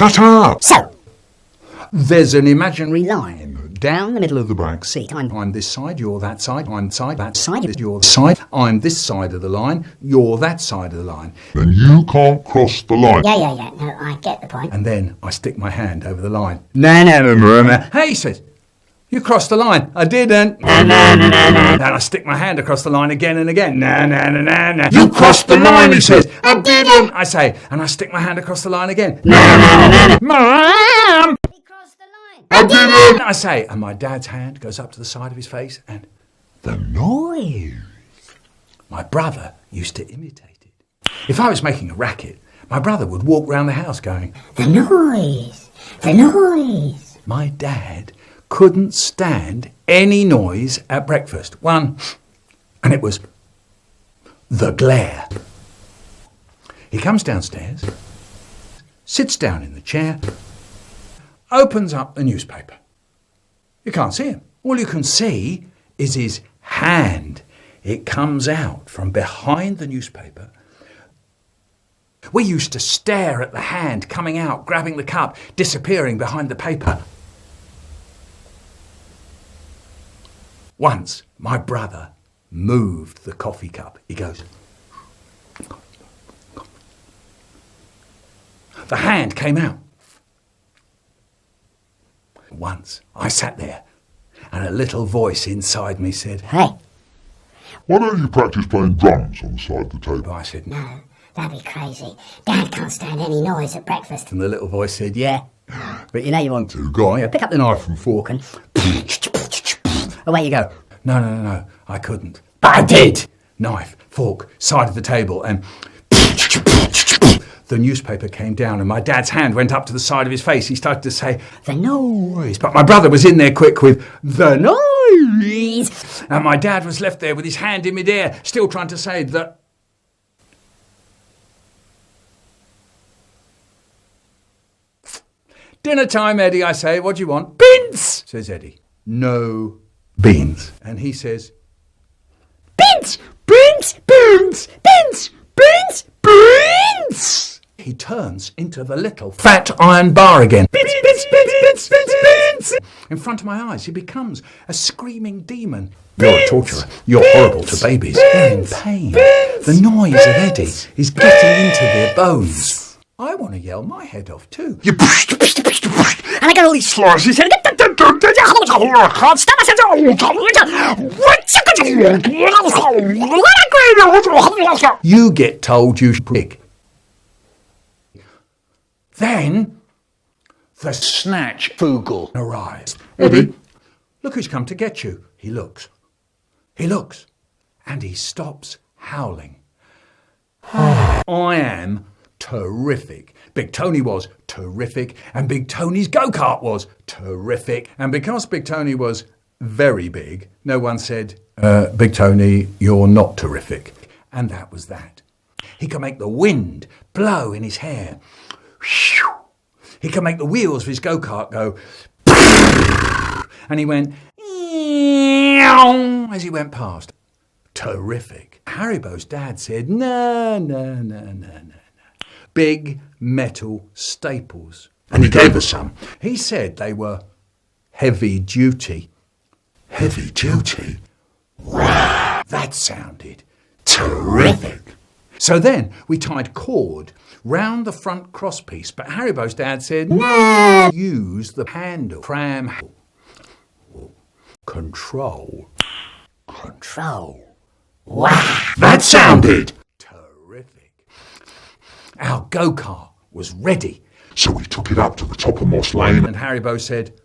Shut up! So, there's an imaginary line down the middle of the back seat. I'm this side, you're that side, I'm that side, you're the side, I'm this side of the line, you're that side of the line. Then you can't cross the line. Yeah, no, I get the point. And then I stick my hand over the line. No. Hey, he says, you crossed the line. I didn't. No. Then I stick my hand across the line again and again. No. You crossed the line, he says. I didn't. I say, and I stick my hand across the line again. No. Mom! He crossed the line. I didn't. I say, and my dad's hand goes up to the side of his face and the noise. My brother used to imitate it. If I was making a racket, my brother would walk round the house going, The noise. My dad couldn't stand any noise at breakfast. One, and it was the glare. He comes downstairs, sits down in the chair, opens up the newspaper. You can't see him. All you can see is his hand. It comes out from behind the newspaper. We used to stare at the hand coming out, grabbing the cup, disappearing behind the paper. Once, my brother moved the coffee cup. He goes, the hand came out. Once, I sat there, and a little voice inside me said, Hey. Why don't you practice playing drums on the side of the table? I said, No, that'd be crazy. Dad can't stand any noise at breakfast. and the little voice said, yeah, but you know you want to. Go on, pick up the knife and fork and away you go. No, I couldn't. But I did! Knife, fork, side of the table, and the newspaper came down and my dad's hand went up to the side of his face. He started to say, the noise. But my brother was in there quick with, the noise. And my dad was left there with his hand in midair, still trying to say the... Dinner time, Eddie, I say. What do you want? Beans, says Eddie. No beans. And he says, beans! He turns into the little fat iron bar again. Beans! In front of my eyes, he becomes a screaming demon. You're a torturer. You're horrible to babies. They're in pain. The noise of Eddie is getting into their bones. I want to yell my head off too. You and I got all these slices. You get told you pig. Then the snatch Fugel arrives. Eddie, look who's come to get you. He looks, and he stops howling. I am terrific. Big Tony was terrific, and Big Tony's go-kart was terrific. And because Big Tony was very big, no one said, Big Tony, you're not terrific. And that was that. He could make the wind blow in his hair. He could make the wheels of his go-kart go, and he went, as he went past. Terrific. Haribo's dad said, no. Big metal staples. And he gave us some. He said they were heavy duty. Heavy duty? Wow, that sounded terrific. So then we tied cord round the front crosspiece, but Haribo's dad said, no, use the handle. Cram. Control. Wow, that sounded terrific. Our go-kart was ready. So we took it up to the top of Moss Lane. And Haribo said,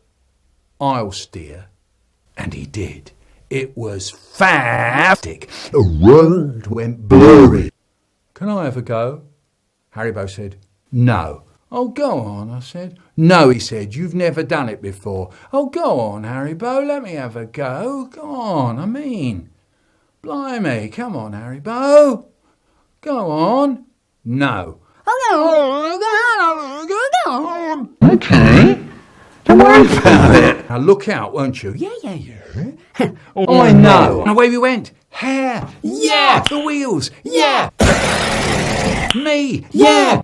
I'll steer. And he did. It was fantastic. The road went blurry. Can I have a go? Haribo said, no. Oh, go on, I said. No, he said, you've never done it before. Oh, go on, Haribo, let me have a go. Go on, I mean. Blimey, come on, Haribo. Go on. No. Okay. Don't worry about it. Now look out, won't you? Yeah. I know. And away we went. Hair. Yeah. The wheels. Yeah. Me. Yeah.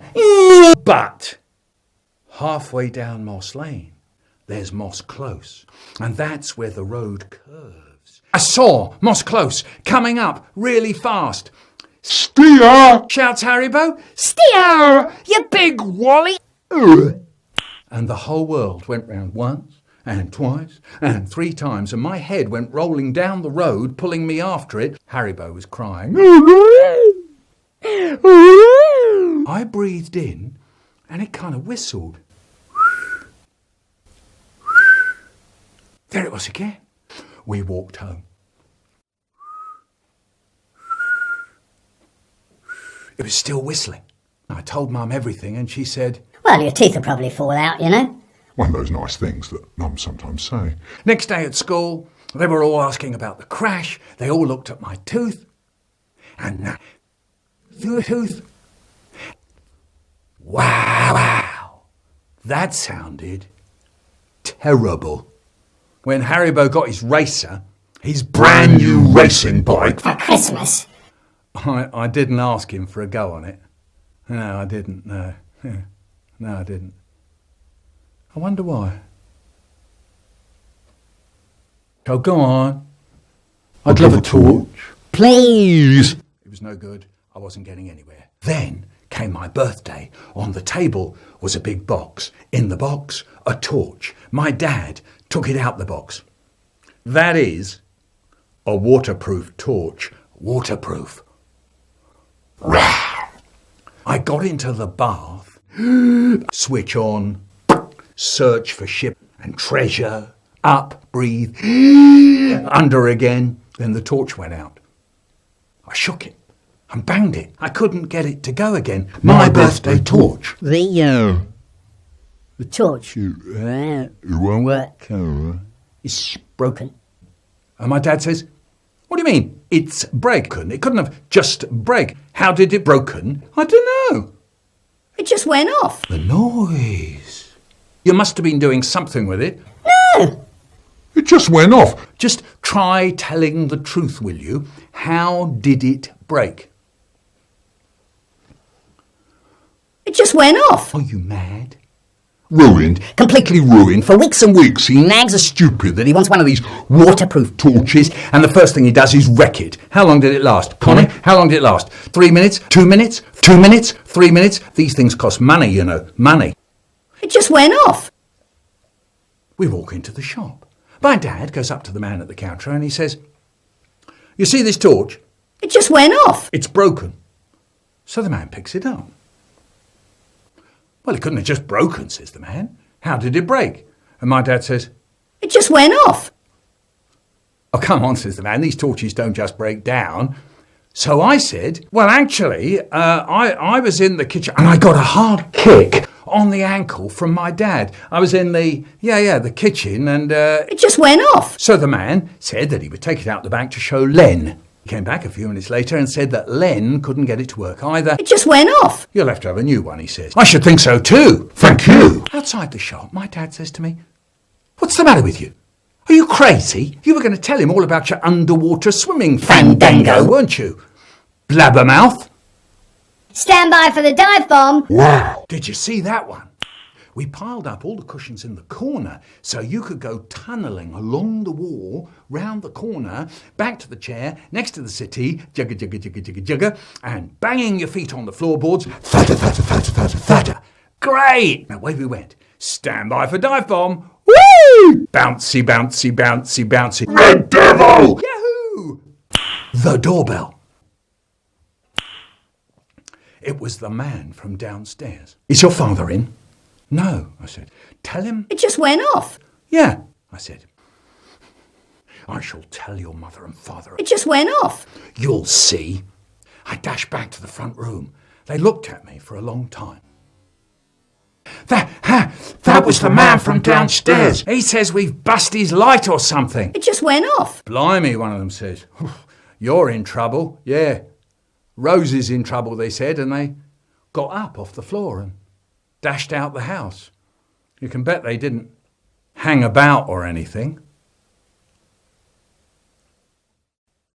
But Halfway down Moss Lane, there's Moss Close, and that's where the road curves. I saw Moss Close coming up really fast. Steer! Shouts Haribo. Steer, you big wally. And the whole world went round once and twice and 3 times, and my head went rolling down the road, pulling me after it. Haribo was crying. I breathed in, and it kind of whistled. There it was again. We walked home. It was still whistling. I told Mum everything, and she said, Well, your teeth will probably fall out, you know. One of those nice things that Mum sometimes say. Next day at school, they were all asking about the crash. They all looked at my tooth. And the tooth. Wow. That sounded terrible. When Haribo got his racer, his brand new racing bike, For Christmas. I didn't ask him for a go on it. No, I didn't. No, I didn't. I wonder why. Oh, go on. I'd love a torch. Please. It was no good. I wasn't getting anywhere. Then came my birthday. On the table was a big box. In the box, a torch. My dad took it out the box. That is a waterproof torch. Waterproof. I got into the bath, switch on, search for ship and treasure, up, breathe, under again. Then the torch went out. I shook it and banged it. I couldn't get it to go again. My birthday torch. The Torch. it won't work. It's broken. And my dad says, what do you mean? It's broken. It couldn't have just break. How did it broken? I don't know. It just went off. The noise. You must have been doing something with it. No. It just went off. Just try telling the truth, will you? How did it break? It just went off. Are you mad? Ruined, completely ruined. For weeks and weeks he nags a stupid that he wants one of these waterproof Torches, and the first thing he does is wreck it. How long did it last? Connie, how long did it last? 3 minutes? 2 minutes? 2 minutes? 3 minutes? These things cost money, you know. Money. It just went off. We walk into the shop. My dad goes up to the man at the counter and he says, you see this torch? It just went off. It's broken. So the man picks it up. Well, it couldn't have just broken, says the man. How did it break? And my dad says, It just went off. oh, come on, says the man. These torches don't just break down. So I said, well, actually, I was in the kitchen and I got a hard kick on the ankle from my dad. I was in the kitchen and... It just went off. So the man said that he would take it out the back to show Len. He came back a few minutes later and said that Len couldn't get it to work either. It just went off. You'll have to have a new one, he says. I should think so too. Thank you. Outside the shop, my dad says to me, what's the matter with you? Are you crazy? You were going to tell him all about your underwater swimming fandango, weren't you? Blabbermouth. Stand by for the dive bomb. Wow. Did you see that one? We piled up all the cushions in the corner so you could go tunnelling along the wall, round the corner, back to the chair, next to the settee, jugga, jugga, jugga, jugga, jugga, and banging your feet on the floorboards, thudder, thudder, thudder, thudder, thudder. Great! Now away we went. Stand by for dive bomb. Woo! Bouncy, bouncy, bouncy, bouncy. Red Devil! Yahoo! The doorbell. It was the man from downstairs. Is your father in? No, I said. Tell him. It just went off. Yeah, I said. I shall tell your mother and father. It just went off. You'll see. I dashed back to the front room. They looked at me for a long time. That was the man from downstairs. He says we've bust his light or something. It just went off. Blimey, one of them says. You're in trouble. Yeah. Rose is in trouble, they said, and they got up off the floor and dashed out the house. You can bet they didn't hang about or anything.